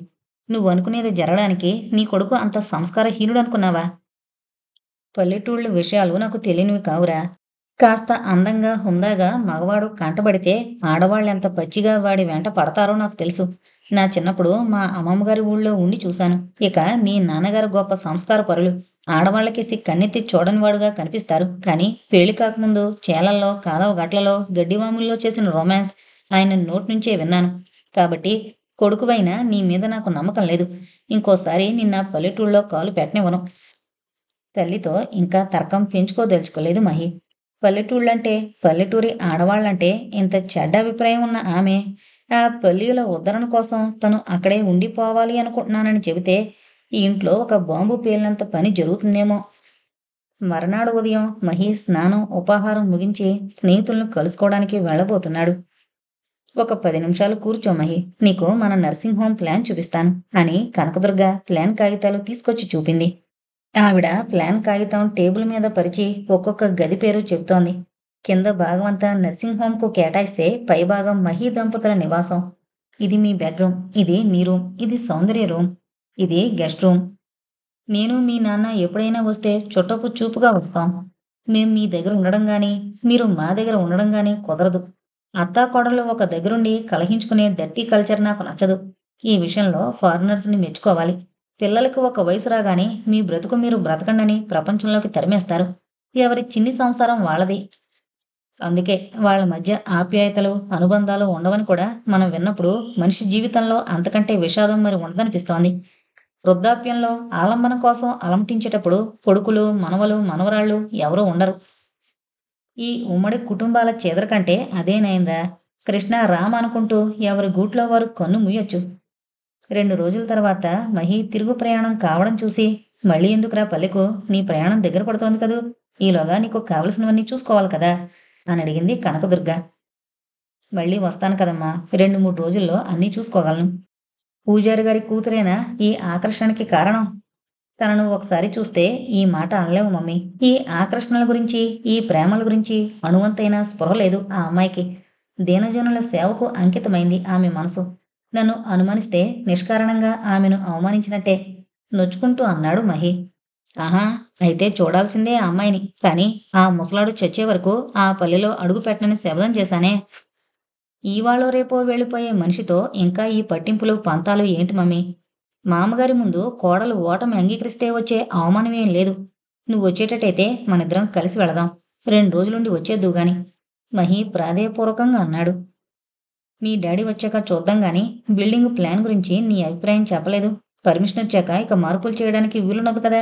నువ్వనుకునేది జరగడానికి నీ కొడుకు అంత సంస్కారహీనుడనుకున్నావా? పల్లెటూళ్ళ విషయాలు నాకు తెలియనివి కావురా. కాస్త అందంగా, హుందాగా మగవాడు కంటబడితే ఆడవాళ్ళెంత పచ్చిగా వాడి వెంట పడతారో నాకు తెలుసు. నా చిన్నప్పుడు మా అమ్మమ్మ గారి ఊళ్ళో ఉండి చూశాను. ఇక నీ నాన్నగారు గొప్ప సంస్కారపరులు. ఆడవాళ్ళకేసి కన్నెత్తి చూడనివాడుగా కనిపిస్తారు. కానీ పెళ్లి కాకముందు చేలల్లో, కాలవ గట్లలో, గడ్డివాముల్లో చేసిన రొమాన్స్ ఆయన నోటి నుంచే విన్నాను. కాబట్టి కొడుకువైనా నీ మీద నాకు నమ్మకం లేదు. ఇంకోసారి నిన్న పల్లెటూళ్ళలో కాలు పెట్టనివ్వను. తల్లితో ఇంకా తర్కం పెంచుకోదలుచుకోలేదు మహి. పల్లెటూళ్ళంటే, పల్లెటూరి ఆడవాళ్ళంటే ఇంత చెడ్డ అభిప్రాయం ఉన్న ఆమె, ఆ పల్లీల ఉద్ధరణ కోసం తను అక్కడే ఉండిపోవాలి అనుకుంటున్నానని చెబితే, ఈ ఇంట్లో ఒక బాంబు పేలినంత పని జరుగుతుందేమో. మర్నాడు ఉదయం మహి స్నానం, ఉపాహారం ముగించి స్నేహితులను కలుసుకోవడానికి వెళ్ళబోతున్నాడు. ఒక 10 నిమిషాలు కూర్చో మహి, నీకు మన నర్సింగ్ హోమ్ ప్లాన్ చూపిస్తాను అని కనకదుర్గ ప్లాన్ కాగితాలు తీసుకొచ్చి చూపింది. ఆవిడ ప్లాన్ కాగితం టేబుల్ మీద పరిచి ఒక్కొక్క గది పేరు చెబుతోంది. కింద భాగమంతా నర్సింగ్ హోంకు కేటాయిస్తే పైభాగం మహీ దంపతుల నివాసం. ఇది మీ బెడ్రూమ్, ఇది నీ రూమ్, ఇది సౌందర్య రూమ్, ఇది గెస్ట్ రూమ్. నేను మీ నాన్న ఎప్పుడైనా వస్తే చుట్టపు చూపుగా వస్తాం. మేం మీ దగ్గర ఉండడం గాని, మీరు మా దగ్గర ఉండడం గాని కుదరదు. అత్తాకోడళ్ళు ఒక దగ్గరుండి కలహించుకునే డర్టీ కల్చర్ నాకు నచ్చదు. ఈ విషయంలో ఫారినర్స్ని మెచ్చుకోవాలి. పిల్లలకు ఒక వయసు రాగానే మీ బ్రతుకు మీరు బ్రతకండని ప్రపంచంలోకి తరిమేస్తారు. ఎవరి చిన్ని సంసారం వాళ్ళది. అందుకే వాళ్ళ మధ్య ఆప్యాయతలు, అనుబంధాలు ఉండవని కూడా మనం విన్నప్పుడు మనిషి జీవితంలో అంతకంటే విషాదం మరి ఉండదనిపిస్తోంది. వృద్ధాప్యంలో ఆలంబనం కోసం అలమటించేటప్పుడు కొడుకులు, మనవలు, మనవరాళ్ళు ఎవరూ ఉండరు. ఈ ఉమ్మడి కుటుంబాల చెదర కంటే అదే నయంరా. కృష్ణ, రామ అనుకుంటూ ఎవరి గూట్లో వారు కన్ను మూయొచ్చు. 2 రోజుల తర్వాత మహి తిరుగు ప్రయాణం కావడం చూసి, మళ్ళీ ఎందుకురా పల్లెకు, నీ ప్రయాణం దగ్గర పడుతోంది కదూ, ఈలోగా నీకు కావలసినవన్నీ చూసుకోవాలి కదా అని అడిగింది కనకదుర్గ. మళ్ళీ వస్తాను కదమ్మా, 2-3 రోజుల్లో అన్నీ చూసుకోగలను. పూజారి గారి కూతురేనా ఈ ఆకర్షణకి కారణం? తనను ఒకసారి చూస్తే ఈ మాట అనలేవు మమ్మీ. ఈ ఆకర్షణల గురించి, ఈ ప్రేమల గురించి అణువంతైనా స్పృహ లేదు ఆ అమ్మాయికి. దీనజనుల సేవకు అంకితమైంది ఆమె మనసు. నన్ను అనుమానిస్తే నిష్కారణంగా ఆమెను అవమానించినట్టే నొచ్చుకుంటూ అన్నాడు మహి. ఆహా, అయితే చూడాల్సిందే ఆ అమ్మాయిని. కానీ ఆ ముసలాడు చచ్చే వరకు ఆ పల్లెలో అడుగు పెట్టనని శపథం చేశానే. ఇవాళో రేపో వెళ్ళిపోయే మనిషితో ఇంకా ఈ పట్టింపులు, పంతాలు ఏంటి మమ్మీ? మామగారి ముందు కోడలు ఓటమి అంగీకరిస్తే వచ్చే అవమానమేం లేదు. నువ్వు వచ్చేటట్టయితే మనిద్దరం కలిసి వెళదాం. 2 రోజులుండి వచ్చేద్దువు గాని మహి ప్రాధేయపూర్వకంగా అన్నాడు. మీ డాడీ వచ్చాక చూద్దాం గాని, బిల్డింగ్ ప్లాన్ గురించి నీ అభిప్రాయం చెప్పలేదు. పర్మిషన్ వచ్చాక ఇక మార్పులు చేయడానికి వీలున్నది కదా.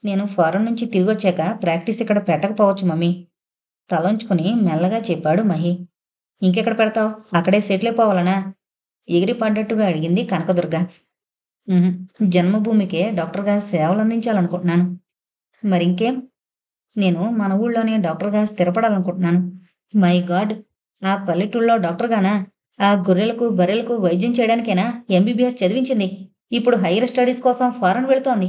నేను ఫారెన్ నుంచి తిరిగొచ్చాక ప్రాక్టీస్ ఇక్కడ పెట్టకపోవచ్చు మమ్మీ. తలంచుకుని మెల్లగా చెప్పాడు మహి. ఇంకెక్కడ పెడతావు? అక్కడే సెటిల్ అయిపోవాలనా? ఎగిరి పడ్డట్టుగా అడిగింది కనకదుర్గ. ఉహుం, జన్మభూమికే డాక్టర్గా సేవలందించాలనుకుంటున్నాను. మరింకేం? నేను మన ఊళ్ళోనే డాక్టర్గా స్థిరపడాలనుకుంటున్నాను. My God! ఆ పల్లెటూళ్ళలో డాక్టర్గానా? ఆ గొర్రెలకు, బర్రెలకు వైద్యం చేయడానికేనా ఎంబీబీఎస్ చదివించింది? ఇప్పుడు హైయర్ స్టడీస్ కోసం ఫారెన్ వెళుతోంది.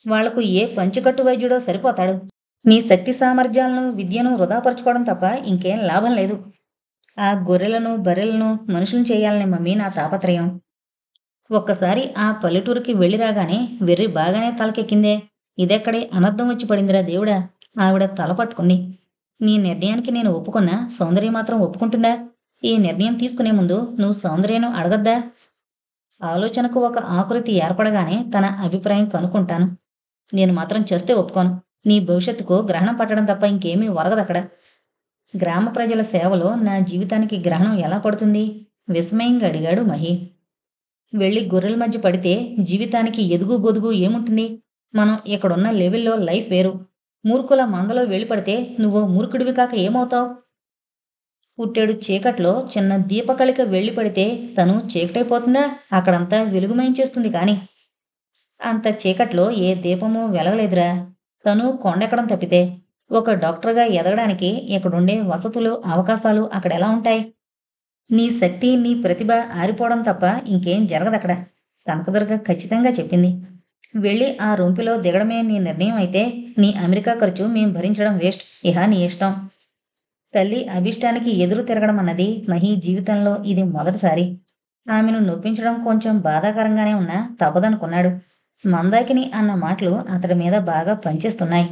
వాళ్లకు ఏ పంచుకట్టు వైద్యుడో సరిపోతాడు. నీ శక్తి సామర్థ్యాలను, విద్యను వృధాపరుచుకోవడం తప్ప ఇంకేం లాభం లేదు. ఆ గొర్రెలను, బర్రెలను మనుషులను చేయాలనే మమ్మీ నా తాపత్రయం. ఒక్కసారి ఆ పల్లెటూరుకి వెళ్ళి రాగానే వెర్రి బాగానే తలకెక్కిందే. ఇదెక్కడే అనర్థం వచ్చి పడిందిరా దేవుడా. ఆవిడ తల పట్టుకుంది. నీ నిర్ణయానికి నేను ఒప్పుకున్నా, సౌందర్య మాత్రం ఒప్పుకుంటుందా? ఈ నిర్ణయం తీసుకునే ముందు నువ్వు సౌందర్యను అడగద్దా? ఆలోచనకు ఒక ఆకృతి ఏర్పడగానే తన అభిప్రాయం కనుక్కుంటాను. నేను మాత్రం చేస్తే ఒప్పుకోను. నీ భవిష్యత్తుకు గ్రహణం పట్టడం తప్ప ఇంకేమీ ఒరగదక్కడ. గ్రామ ప్రజల సేవలో నా జీవితానికి గ్రహణం ఎలా పడుతుంది? విస్మయంగా అడిగాడు మహి. వెళ్ళి గొర్రెల మధ్య పడితే జీవితానికి ఎదుగు బొదుగు ఏముంటుంది? మనం ఇక్కడున్న లెవెల్లో లైఫ్ వేరు. మూర్ఖుల మందలో వెళ్ళిపడితే నువ్వు మూర్ఖుడివి కాక ఏమవుతావు? పుట్టేడు చీకట్లో చిన్న దీపకళిక వెళ్ళి పడితే తను చీకటైపోతుందా? అక్కడంతా వెలుగుమయం చేస్తుంది కాని. అంత చీకట్లో ఏ దీపమూ వెలగలేదురా. తను కొండెక్కడం తప్పితే. ఒక డాక్టర్గా ఎదగడానికి ఇక్కడుండే వసతులు, అవకాశాలు అక్కడెలా ఉంటాయి? నీ శక్తి, నీ ప్రతిభ ఆరిపోవడం తప్ప ఇంకేం జరగదక్కడ. కనకదుర్గ ఖచ్చితంగా చెప్పింది. వెళ్ళి ఆ రొంపిలో దిగడమే నీ నిర్ణయం అయితే నీ అమెరికా ఖర్చు మేం భరించడం వేస్ట్. ఇహ నీ ఇష్టం. తల్లి అభిష్టానికి ఎదురు తిరగడం అన్నది మహి జీవితంలో ఇది మొదటిసారి. ఆమెను నొప్పించడం కొంచెం బాధాకరంగానే ఉన్నా తప్పదనుకున్నాడు. మందాకిని అన్న మాటలు అతడి మీద బాగా పనిచేస్తున్నాయి.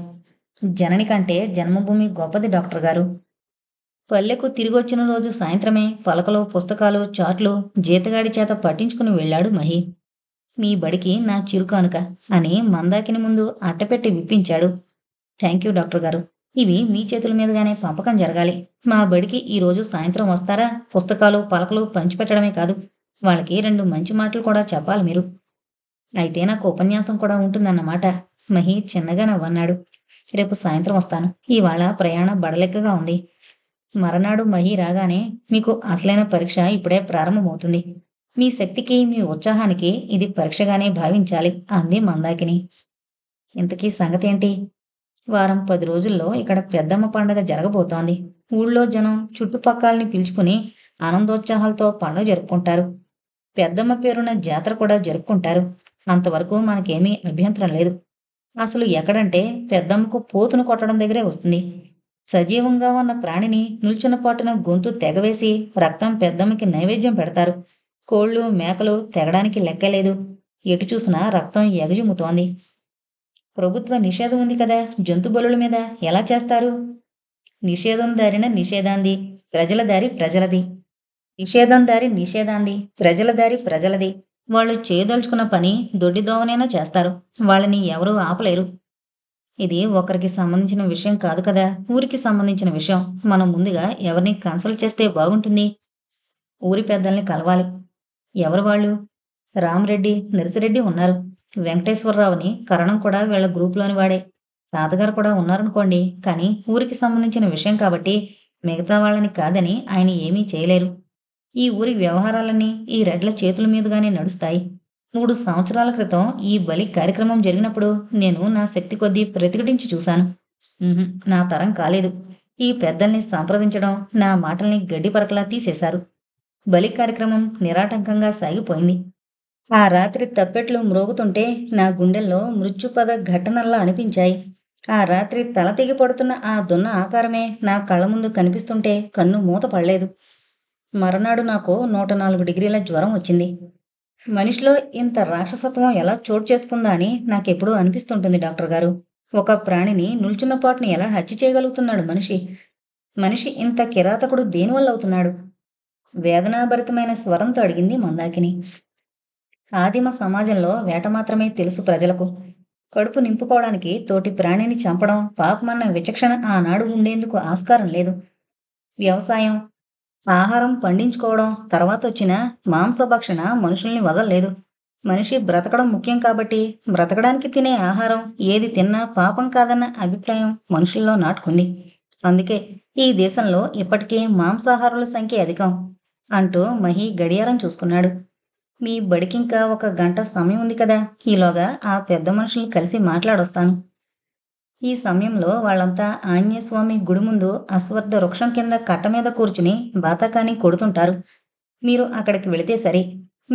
జనని కంటే జన్మభూమి గొప్పది డాక్టర్ గారు. పల్లెకు తిరిగొచ్చిన రోజు సాయంత్రమే పలకలు, పుస్తకాలు, చాట్లు జీతగాడి చేత పట్టించుకుని వెళ్ళాడు మహి. మీ బడికి నా చిరుకానుక అని మందాకిని ముందు అట్టపెట్టి విప్పించాడు. థ్యాంక్ యూ డాక్టర్ గారు. ఇవి మీ చేతుల మీదుగానే పంపకం జరగాలి. మా బడికి ఈరోజు సాయంత్రం వస్తారా? పుస్తకాలు, పలకలు పంచిపెట్టడమే కాదు, వాళ్ళకి 2 మంచి మాటలు కూడా చెప్పాలి మీరు. అయితే నాకు ఉపన్యాసం కూడా ఉంటుందన్నమాట. మహి చిన్నగా నవ్వన్నాడు. రేపు సాయంత్రం వస్తాను. ఇవాళ ప్రయాణం బడలెక్కగా ఉంది. మరనాడు మహి రాగానే మీకు అసలైన పరీక్ష ఇప్పుడే ప్రారంభమవుతుంది. మీ శక్తికి, మీ ఉత్సాహానికి ఇది పరీక్షగానే భావించాలి అంది మందాకిని. ఇంతకీ సంగతేంటి? వారం 10 రోజుల్లో ఇక్కడ పెద్దమ్మ పండగ జరగబోతోంది. ఊళ్ళో జనం చుట్టుపక్కల్ని పిలుచుకుని ఆనందోత్సాహాలతో పండుగ జరుపుకుంటారు. పెద్దమ్మ పేరున జాతర కూడా జరుపుకుంటారు. అంతవరకు మనకేమీ అభ్యంతరం లేదు. అసలు ఎక్కడంటే పెద్దమ్మకు పోతును కొట్టడం దగ్గరే వస్తుంది. సజీవంగా ఉన్న ప్రాణిని నిల్చున్న పాటున గొంతు తెగవేసి రక్తం పెద్దమ్మకి నైవేద్యం పెడతారు. కోళ్ళు, మేకలు తెగడానికి లెక్కలేదు. ఎటు చూసినా రక్తం ఎగజిమ్ముతోంది. ప్రభుత్వ నిషేధం ఉంది కదా, జంతు బలుల మీద ఎలా చేస్తారు? నిషేధం దారిన నిషేధాంది, ప్రజల దారి ప్రజలది. నిషేధం దారి నిషేధాంది, ప్రజల దారి ప్రజలది. వాళ్ళు చేయదలుచుకున్న పని దొడ్డిదోవనైనా చేస్తారు. వాళ్ళని ఎవరూ ఆపలేరు. ఇది ఒకరికి సంబంధించిన విషయం కాదు కదా, ఊరికి సంబంధించిన విషయం. మనం ముందుగా ఎవరిని కన్సల్ట్ చేస్తే బాగుంటుంది? ఊరి పెద్దల్ని కలవాలి. ఎవరు వాళ్ళు? రామరెడ్డి, నర్సిరెడ్డి ఉన్నారు. వెంకటేశ్వరరావుని కరణం కూడా వీళ్ళ గ్రూపులోని వాడే. తాతగారు కూడా ఉన్నారనుకోండి. కానీ ఊరికి సంబంధించిన విషయం కాబట్టి మిగతా వాళ్ళని కాదని ఆయన ఏమీ చేయలేరు. ఈ ఊరి వ్యవహారాలన్నీ ఈ రెడ్ల చేతుల మీదుగానే నడుస్తాయి. 3 సంవత్సరాల క్రితం ఈ బలి కార్యక్రమం జరిగినప్పుడు నేను నా శక్తి కొద్దీ ప్రతిఘటించి చూశాను. నా తరం కాలేదు. ఈ పెద్దల్ని సంప్రదించడం, నా మాటల్ని గడ్డిపరకలా తీసేశారు. బలి కార్యక్రమం నిరాటంకంగా సాగిపోయింది. ఆ రాత్రి తప్పెట్లు మ్రోగుతుంటే నా గుండెల్లో మృత్యుపద ఘటనల్లా అనిపించాయి. ఆ రాత్రి తల తెగి పడుతున్న ఆ దున్న ఆకారమే నా కళ్ళ ముందు కనిపిస్తుంటే కన్ను మూత పడలేదు. మరనాడు నాకు 104 డిగ్రీల జ్వరం వచ్చింది. మనిషిలో ఇంత రాక్షసత్వం ఎలా చోటు చేసుకుందా అని నాకెప్పుడూ అనిపిస్తుంటుంది డాక్టర్ గారు. ఒక ప్రాణిని నిల్చున్న పాటుని ఎలా హత్య చేయగలుగుతున్నాడు మనిషి? మనిషి ఇంత కిరాతకుడు దేనివల్ల అవుతున్నాడు? వేదనాభరితమైన స్వరంతో అడిగింది మందాకిని. ఆదిమ సమాజంలో వేట మాత్రమే తెలుసు ప్రజలకు. కడుపు నింపుకోవడానికి తోటి ప్రాణిని చంపడం పాపమన్న విచక్షణ ఆనాడు ఉండేందుకు ఆస్కారం లేదు. వ్యవసాయం, ఆహారం పండించుకోవడం తర్వాత వచ్చిన మాంసభక్షణ మనుషుల్ని వదల్లేదు. మనిషి బ్రతకడం ముఖ్యం కాబట్టి బ్రతకడానికి తినే ఆహారం ఏది తిన్నా పాపం కాదన్న అభిప్రాయం మనుషుల్లో నాటుకుంది. అందుకే ఈ దేశంలో ఇప్పటికీ మాంసాహారుల సంఖ్య అధికం అంటూ మహి గడియారం చూసుకున్నాడు. మీ బడికింకా 1 గంట సమయం ఉంది కదా, ఈలోగా ఆ పెద్ద మనుషుల్ని కలిసి మాట్లాడొస్తాను. ఈ సమయంలో వాళ్ళంతా ఆంజనేయస్వామి గుడి ముందు అశ్వత్థ వృక్షం కింద కట్ట మీద కూర్చుని బాతాకాని కొడుతుంటారు. మీరు అక్కడికి వెళితే సరి.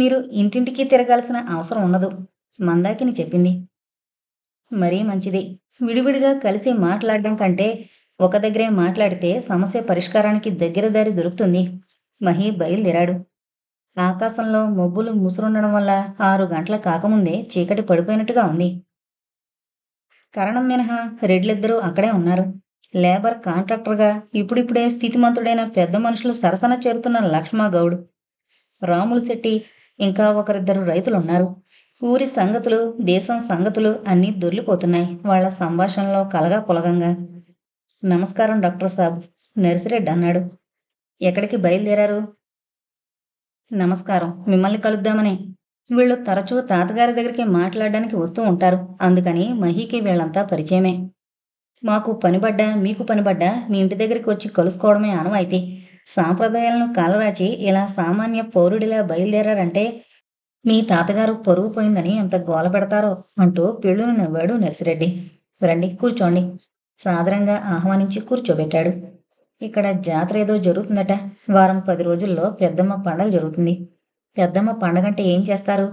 మీరు ఇంటింటికి తిరగాల్సిన అవసరం ఉండదు మందాకిని చెప్పింది. మరీ మంచిది. విడివిడిగా కలిసి మాట్లాడడం కంటే ఒక దగ్గరే మాట్లాడితే సమస్య పరిష్కారానికి దగ్గర దారి దొరుకుతుంది. మహి బయలుదేరాడు. ఆకాశంలో మబ్బులు ముసురుండడం వల్ల 6 గంటల కాకముందే చీకటి పడిపోయినట్టుగా ఉంది. కరణం మినహా రెడ్లిద్దరూ అక్కడే ఉన్నారు. లేబర్ కాంట్రాక్టర్గా ఇప్పుడిప్పుడే స్థితిమంతుడైన పెద్ద మనుషులు సరసన చేరుతున్న లక్ష్మగౌడ్, రాములు శెట్టి, ఇంకా ఒకరిద్దరు రైతులున్నారు. ఊరి సంగతులు, దేశం సంగతులు అన్నీ దొర్లిపోతున్నాయి వాళ్ళ సంభాషణలో కలగా పులగంగా. నమస్కారం డాక్టర్ సాబ్, నర్సిరెడ్డి అన్నాడు. ఎక్కడికి బయలుదేరారు? నమస్కారం, మిమ్మల్ని కలుద్దామనే. వీళ్ళు తరచూ తాతగారి దగ్గరికి మాట్లాడడానికి వస్తూ ఉంటారు. అందుకని మహీకి వీళ్ళంతా పరిచయమే. మాకు పనిబడ్డా మీకు పనిబడ్డా మీ ఇంటి దగ్గరికి వచ్చి కలుసుకోవడమే ఆనవాయితీ. సాంప్రదాయాలను కాలరాచి ఇలా సామాన్య పౌరుడిలా బయలుదేరారంటే మీ తాతగారు పరువు పోయిందని ఎంత గోల పెడతారో అంటూ పెళ్ళును నవ్వాడు నర్సిరెడ్డి. రండి కూర్చోండి సాదరంగా ఆహ్వానించి కూర్చోబెట్టాడు. ఇక్కడ జాతర ఏదో జరుగుతుందట. వారం 10 రోజుల్లో పెద్దమ్మ పండగ జరుగుతుంది. పెద్దమ్మ పండగంటే ఏం చేస్తారు?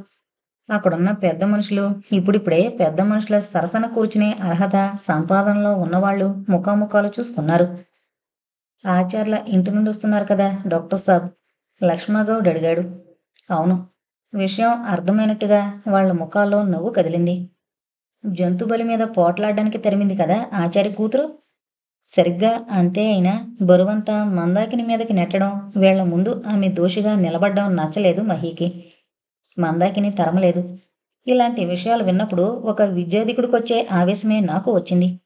అక్కడున్న పెద్ద మనుషులు ఇప్పుడిప్పుడే పెద్ద మనుషుల సరసన కూర్చునే అర్హత, సంపాదనలో ఉన్నవాళ్లు ముఖాముఖాలు చూసుకున్నారు. ఆచార్ల ఇంటి నుండి వస్తున్నారు కదా డాక్టర్ సాబ్? లక్ష్మగౌడ్ అడిగాడు. అవును. విషయం అర్థమైనట్టుగా వాళ్ళ ముఖాల్లో నవ్వు కదిలింది. జంతు బలి మీద పోట్లాడడానికి తరిమింది కదా ఆచారి కూతురు? సరిగ్గా అంతే అయినా బరువంతా మందాకిని మీదకి నెట్టడం, వీళ్ల ముందు ఆమె దోషిగా నిలబడ్డం నచ్చలేదు మహీకి. మందాకిని తరమలేదు. ఇలాంటి విషయాలు విన్నప్పుడు ఒక విద్యాధికుడికొచ్చే ఆవేశమే నాకు వచ్చింది.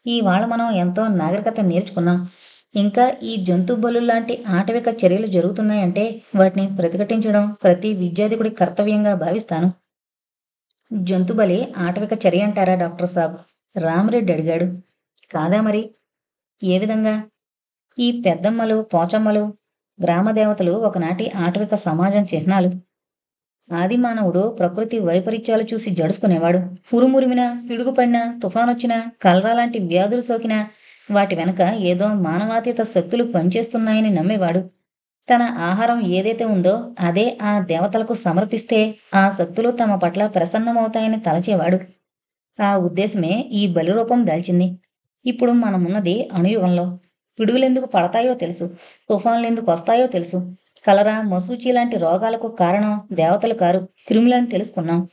ఇవాళ మనం ఎంతో నాగరికత నేర్చుకున్నాం. ఇంకా ఈ జంతు బలుల్లాంటి ఆటవిక చర్యలు జరుగుతున్నాయంటే వాటిని ప్రతిఘటించడం ప్రతి విద్యాధికుడి కర్తవ్యంగా భావిస్తాను. జంతుబలి ఆటవిక చర్య అంటారా డాక్టర్ సాబ్? రామరెడ్డి అడిగాడు. కాదా మరి? ఏ విధంగా? ఈ పెద్దమ్మలు, పోచమ్మలు, గ్రామదేవతలు ఒకనాటి ఆటవిక సమాజం చిహ్నాలు. ఆదిమానవుడు ప్రకృతి వైపరీత్యాలు చూసి జడుసుకునేవాడు. ఉరుమురిమినా, పిడుగుపడినా, తుఫానొచ్చినా, కలరా లాంటి వ్యాధులు సోకినా వాటి వెనక ఏదో మానవాతీత శక్తులు పనిచేస్తున్నాయని నమ్మేవాడు. తన ఆహారం ఏదైతే ఉందో అదే ఆ దేవతలకు సమర్పిస్తే ఆ శక్తులు తమ పట్ల ప్రసన్నమవుతాయని తలచేవాడు. ఆ ఉద్దేశమే ఈ బలిరూపం దాల్చింది. ఇప్పుడు మనమున్నది అణుయుగంలో. పిడుగులెందుకు పడతాయో తెలుసు, తుఫాన్లెందుకు వస్తాయో తెలుసు. కలరా, మసూచి లాంటి రోగాలకు కారణం దేవతలు కారు, క్రిములని తెలుసుకున్నాం.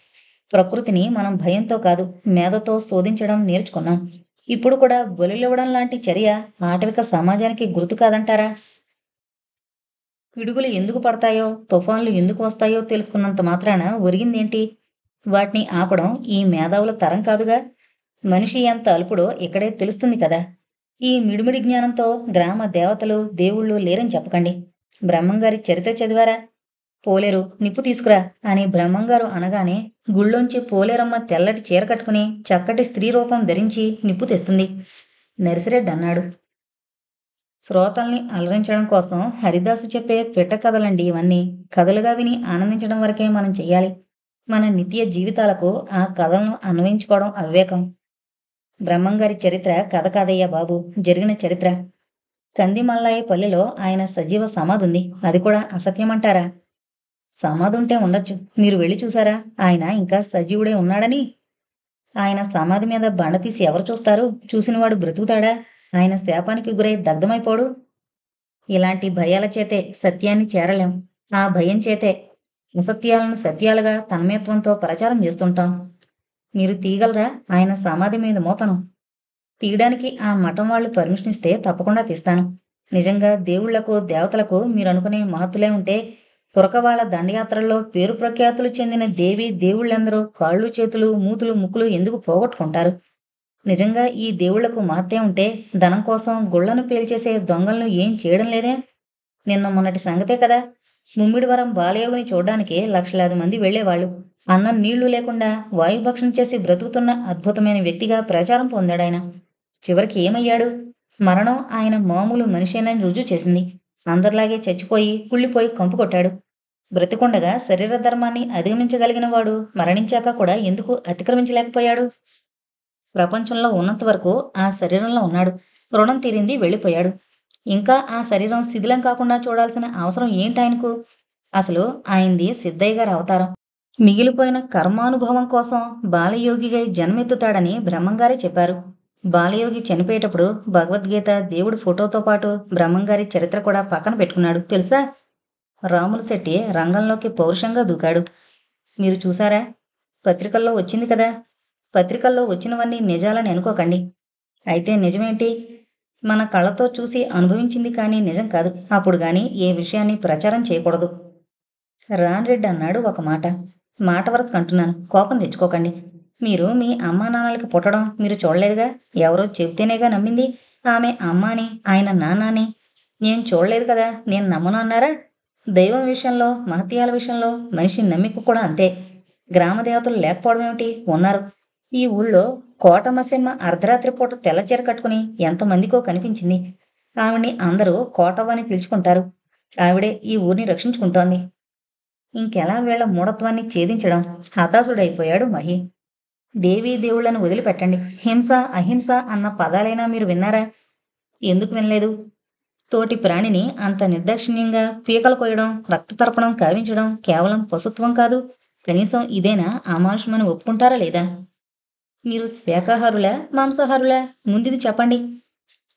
ప్రకృతిని మనం భయంతో కాదు, మేధతో శోధించడం నేర్చుకున్నాం. ఇప్పుడు కూడా బలులివ్వడం లాంటి చర్య ఆటవిక సమాజానికి గుర్తు కాదంటారా? పిడుగులు ఎందుకు పడతాయో, తుఫాన్లు ఎందుకు వస్తాయో తెలుసుకున్నంత మాత్రాన ఒరిగిందేంటి? వాటిని ఆపడం ఈ మేధావుల తరం కాదుగా. మనిషి ఎంత అల్పుడో ఇక్కడే తెలుస్తుంది కదా. ఈ మిడిమిడి జ్ఞానంతో గ్రామ దేవతలు, దేవుళ్ళు లేరని చెప్పకండి. బ్రహ్మంగారి చరిత్ర చదివారా? పోలేరు, నిప్పు తీసుకురా అని బ్రహ్మంగారు అనగానే గుళ్ళోంచి పోలేరమ్మ తెల్లటి చీర కట్టుకుని చక్కటి స్త్రీ రూపం ధరించి నిప్పు తెస్తుంది. నర్సిరెడ్డి అన్నాడు. శ్రోతల్ని అలరించడం కోసం హరిదాసు చెప్పే పిట్ట కథలండి ఇవన్నీ. కథలుగా విని ఆనందించడం వరకే మనం చెయ్యాలి. మన నిత్య జీవితాలకు ఆ కథలను అన్వయించుకోవడం అవివేకం. బ్రహ్మంగారి చరిత్ర కథ కాదయ్యా బాబు, జరిగిన చరిత్ర. కందిమల్లాయి పల్లెలో ఆయన సజీవ సమాధుంది. అది కూడా అసత్యమంటారా? సమాధుంటే ఉండొచ్చు. మీరు వెళ్ళి చూసారా ఆయన ఇంకా సజీవుడే ఉన్నాడని? ఆయన సమాధి మీద బండ తీసి ఎవరు చూస్తారు? చూసినవాడు బ్రతుకుతాడా? ఆయన శాపానికి గురై దగ్ధమైపోడు. ఇలాంటి భయాల చేతే సత్యాన్ని చేరలేం. ఆ భయం చేతే అసత్యాలను సత్యాలుగా తన్మయత్వంతో ప్రచారం చేస్తుంటాం. మీరు తీయగలరా ఆయన సమాధి మీద మోతను? తీయడానికి ఆ మఠం వాళ్ళు పర్మిషన్ ఇస్తే తప్పకుండా తీస్తాను. నిజంగా దేవుళ్లకు, దేవతలకు మీరనుకునే మహత్తులే ఉంటే తురకవాళ్ల దండయాత్రల్లో పేరు ప్రఖ్యాతులు చెందిన దేవి దేవుళ్ళందరూ కాళ్ళు, చేతులు, మూతులు, ముక్కులు ఎందుకు పోగొట్టుకుంటారు? నిజంగా ఈ దేవుళ్లకు మహత్తే ఉంటే ధనం కోసం గుళ్లను పేల్చేసే దొంగలను ఏం చేయడం లేదే? నిన్న మొన్నటి సంగతే కదా. ముమ్మిడివరం బాలయోగిని చూడ్డానికి లక్షలాది మంది వెళ్లేవాళ్లు. అన్నం నీళ్లు లేకుండా వాయుభక్షం చేసి బ్రతుకుతున్న అద్భుతమైన వ్యక్తిగా ప్రచారం పొందాడాయన. చివరికి ఏమయ్యాడు? మరణం ఆయన మామూలు మనిషేనని రుజువు చేసింది. అందరిలాగే చచ్చిపోయి, కుళ్ళిపోయి కంపు కొట్టాడు. బ్రతికుండగా శరీర ధర్మాన్ని అధిగమించగలిగిన వాడు మరణించాక కూడా ఎందుకు అతిక్రమించలేకపోయాడు? ప్రపంచంలో ఉన్నంత వరకు ఆ శరీరంలో ఉన్నాడు. రుణం తీరింది, వెళ్ళిపోయాడు. ఇంకా ఆ శరీరం శిథిలం కాకుండా చూడాల్సిన అవసరం ఏంటాయనకు? అసలు ఆయనది సిద్ధయ్య గారి అవతారం. మిగిలిపోయిన కర్మానుభవం కోసం బాలయోగిగా జన్మెత్తుతాడని బ్రహ్మంగారే చెప్పారు. బాలయోగి చనిపోయేటప్పుడు భగవద్గీత, దేవుడి ఫోటోతో పాటు బ్రహ్మంగారి చరిత్ర కూడా పక్కన పెట్టుకున్నాడు తెలుసా? రాములు శెట్టి రంగంలోకి పౌరుషంగా దూకాడు. మీరు చూసారా? పత్రికల్లో వచ్చింది కదా. పత్రికల్లో వచ్చినవన్నీ నిజాలని అనుకోకండి. అయితే నిజమేంటి? మన కళ్ళతో చూసి అనుభవించింది కానీ నిజం కాదు. అప్పుడు గాని ఏ విషయాన్ని ప్రచారం చేయకూడదు. రాన్రెడ్డి అన్నాడు ఒక మాట. మాట వరుసకు అంటున్నాను, కోపం తెచ్చుకోకండి. మీరు మీ అమ్మా నాన్నలకి పుట్టడం మీరు చూడలేదుగా. ఎవరో చెబితేనేగా నమ్మింది. ఆమె అమ్మ అని, ఆయన నాన్న అని. నేను చూడలేదు కదా, నేను నమ్మను అన్నారా? దైవం విషయంలో, మహత్యాల విషయంలో మనిషి నమ్మిక కూడా అంతే. గ్రామదేవతలు లేకపోవడం ఏమిటి? ఉన్నారు. ఈ ఊళ్ళో కోటమసెమ్మ అర్ధరాత్రి పూట తెల్లచీర కట్టుకుని ఎంతమందికో కనిపించింది. ఆవిడ్ని అందరూ కోటవ్వని పిలుచుకుంటారు. ఆవిడే ఈ ఊరిని రక్షించుకుంటోంది. ఇంకెలా వీళ్ల మూఢత్వాన్ని ఛేదించడం? హతాశుడైపోయాడు మహి. దేవీ దేవుళ్లను వదిలిపెట్టండి. హింస, అహింస అన్న పదాలైనా మీరు విన్నారా? ఎందుకు వినలేదు? తోటి ప్రాణిని అంత నిర్దాక్షిణ్యంగా పీకలు కొయ్యడం, రక్త తర్పణం కావించడం కేవలం పశుత్వం కాదు. కనీసం ఇదేనా అమానుషమని ఒప్పుకుంటారా లేదా? మీరు శాకాహారులా, మాంసాహారులా? ముందిది చెప్పండి.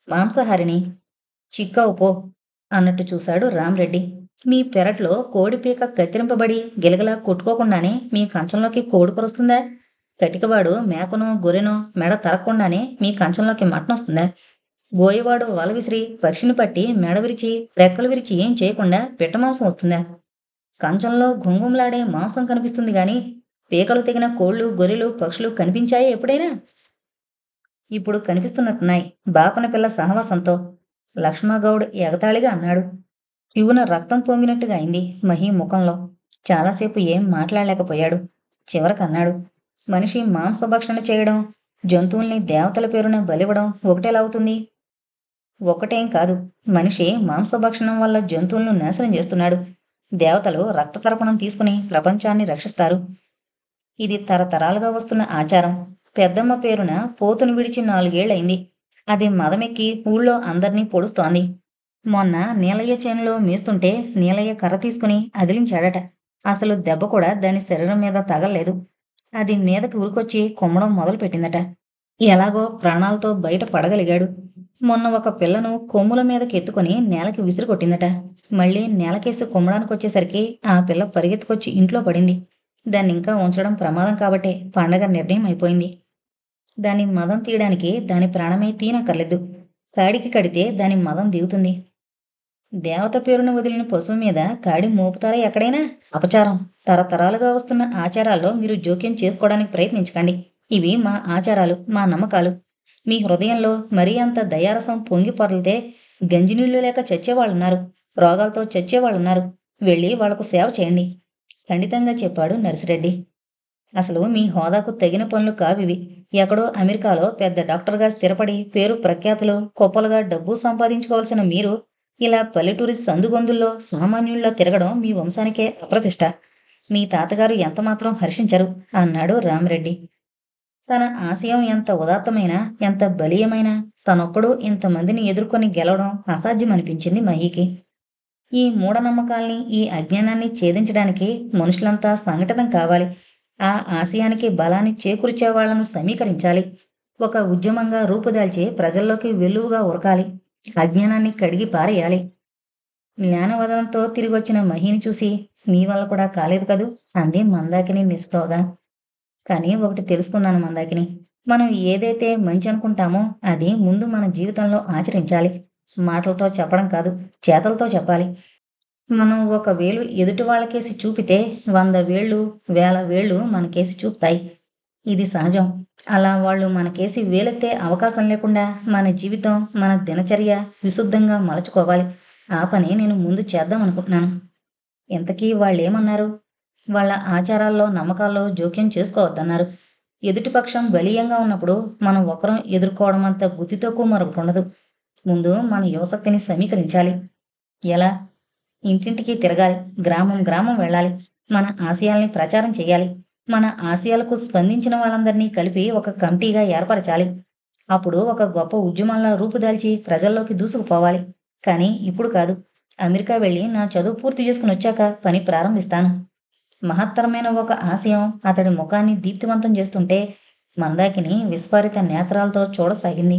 మాంసాహారిని. చిక్కవు పో అన్నట్టు చూశాడు రామ్రెడ్డి. మీ పెరట్లో కోడిపీక కత్తిరింపబడి గిలగలా కొట్టుకోకుండానే మీ కంచంలోకి కోడి కొరుస్తుందా? కటికవాడు మేకనో గొర్రెనో మెడ తరక్కుండానే మీ కంచంలోకి మటనొస్తుందా? బోయవాడు వల విసిరి పక్షిని పట్టి మెడ విరిచి రెక్కలు విరిచి ఏం చేయకుండా పిట్టమాంసం వస్తుందా? కంచంలో ఘుంఘుమలాడే మాంసం కనిపిస్తుంది గాని పీకలు తెగిన కోళ్ళు గొర్రెలు పక్షులు కనిపించాయే ఎప్పుడైనా? ఇప్పుడు కనిపిస్తున్నట్టున్నాయి బాపన పిల్ల సహవాసంతో. లక్ష్మగౌడ్ ఎగతాళిగా అన్నాడు. శివున రక్తం పొంగినట్టుగా అయింది మహీ ముఖంలో. చాలాసేపు ఏం మాట్లాడలేకపోయాడు. చివరకన్నాడు. మనిషి మాంసభక్షణ చేయడం, జంతువుల్ని దేవతల పేరున బలివ్వడం ఒకటేలా అవుతుంది? ఒక్కటేం కాదు. మనిషి మాంసభక్షణం వల్ల జంతువులను నాశనం చేస్తున్నాడు. దేవతలు రక్త తర్పణం తీసుకుని ప్రపంచాన్ని రక్షిస్తారు. ఇది తరతరాలుగా వస్తున్న ఆచారం. పెద్దమ్మ పేరున పోతును విడిచి 4 ఏళ్లయింది. అది మదమెక్కి ఊళ్ళో అందర్నీ పొడుస్తోంది. మొన్న నీలయ్య చేనులో మేస్తుంటే నీలయ్య కర్ర తీసుకుని అదిలించాడట. అసలు దెబ్బ కూడా దాని శరీరం మీద తగల్లేదు. అది మీదకి ఉరికొచ్చి కుమ్మడం మొదలుపెట్టిందట. ఎలాగో ప్రాణాలతో బయట పడగలిగాడు. మొన్న ఒక పిల్లను కొమ్ముల మీదకెత్తుకుని నేలకి విసిరికొట్టిందట. మళ్ళీ నేలకేసి కుమ్మడానికొచ్చేసరికి ఆ పిల్ల పరిగెత్తుకొచ్చి ఇంట్లో పడింది. దాన్నింకా ఉంచడం ప్రమాదం కాబట్టే పండగ నిర్ణయం అయిపోయింది. దాని మదం తీయడానికి దాని ప్రాణమే తీయనక్కర్లేదు. కాడికి కడితే దాని మదం దిగుతుంది. దేవత పేరున వదిలిన పశువు మీద కాడి మోపుతారా ఎక్కడైనా? అపచారం. తరతరాలుగా వస్తున్న ఆచారాల్లో మీరు జోక్యం చేసుకోవడానికి ప్రయత్నించకండి. ఇవి మా ఆచారాలు, మా నమ్మకాలు. మీ హృదయంలో మరీ అంత దయారసం పొంగి పొరలితే గంజినీళ్లు లేక చచ్చేవాళ్ళున్నారు. రోగాలతో చచ్చేవాళ్ళున్నారు. వెళ్ళి వాళ్లకు సేవ చేయండి ఖండితంగా చెప్పాడు నర్సిరెడ్డి. అసలు మీ హోదాకు తగిన పనులు కావివి. ఎక్కడో అమెరికాలో పెద్ద డాక్టర్గా స్థిరపడి పేరు ప్రఖ్యాతులు కుప్పలుగా డబ్బు సంపాదించుకోవాల్సిన మీరు ఇలా పల్లెటూరి సందుగొందుల్లో సామాన్యుల్లో తిరగడం మీ వంశానికే అప్రతిష్ట. మీ తాతగారు ఎంతమాత్రం హర్షించరు అన్నాడు రామరెడ్డి. తన ఆశయం ఎంత ఉదాత్తమైనా ఎంత బలీయమైనా తనొక్కడు ఇంతమందిని ఎదుర్కొని గెలవడం అసాధ్యమనిపించింది మహీకి. ఈ మూఢనమ్మకాల్ని ఈ అజ్ఞానాన్ని ఛేదించడానికి మనుషులంతా సంఘటితం కావాలి. ఆ ఆశయానికి బలాన్ని చేకూర్చే వాళ్లను సమీకరించాలి. ఒక ఉద్యమంగా రూపుదాల్చి ప్రజల్లోకి వెలువుగా ఉరకాలి. అజ్ఞానాన్ని కడిగి పారేయాలి. జ్ఞానవదనంతో తిరిగొచ్చిన మహిని చూసి నీ వల్ల కూడా కాలేదు కదూ అంది మందాకిని నిస్పృహగా. కానీ ఒకటి తెలుసుకున్నాను మందాకిని. మనం ఏదైతే మంచి అనుకుంటామో అది ముందు మన జీవితంలో ఆచరించాలి. మాటలతో చెప్పడం కాదు, చేతలతో చెప్పాలి. మనం ఒక వేలు ఎదుటి వాళ్ళకేసి చూపితే 100 వేళ్ళు 1000 వేళ్ళు మనకేసి చూపుతాయి. ఇది సహజం. అలా వాళ్ళు మనకేసి వేలెత్తే అవకాశం లేకుండా మన జీవితం, మన దినచర్య విశుద్ధంగా మలచుకోవాలి. ఆ పని నేను ముందు చేద్దాం అనుకుంటున్నాను. ఇంతకీ వాళ్ళేమన్నారు? వాళ్ళ ఆచారాల్లో నమ్మకాల్లో జోక్యం చేసుకోవద్దన్నారు. ఎదుటిపక్షం బలీయంగా ఉన్నప్పుడు మనం ఒకరం ఎదుర్కోవడం అంత బుద్ధి తక్కువ మరొకటి ఉండదు. ముందు మన యువశక్తిని సమీకరించాలి. ఎలా? ఇంటింటికి తిరగాలి. గ్రామం గ్రామం వెళ్ళాలి. మన ఆశయాల్ని ప్రచారం చేయాలి. మన ఆశయాలకు స్పందించిన వాళ్ళందరినీ కలిపి ఒక కమిటీగా ఏర్పరచాలి. అప్పుడు ఒక గొప్ప ఉద్యమంలా రూపుదాల్చి ప్రజల్లోకి దూసుకుపోవాలి. కానీ ఇప్పుడు కాదు. అమెరికా వెళ్ళి నా చదువు పూర్తి చేసుకుని వచ్చాక పని ప్రారంభిస్తాను. మహత్తరమైన ఒక ఆశయం అతడి ముఖాన్ని దీప్తివంతం చేస్తుంటే మందాకిని విస్ఫారిత నేత్రాలతో చూడసాగింది.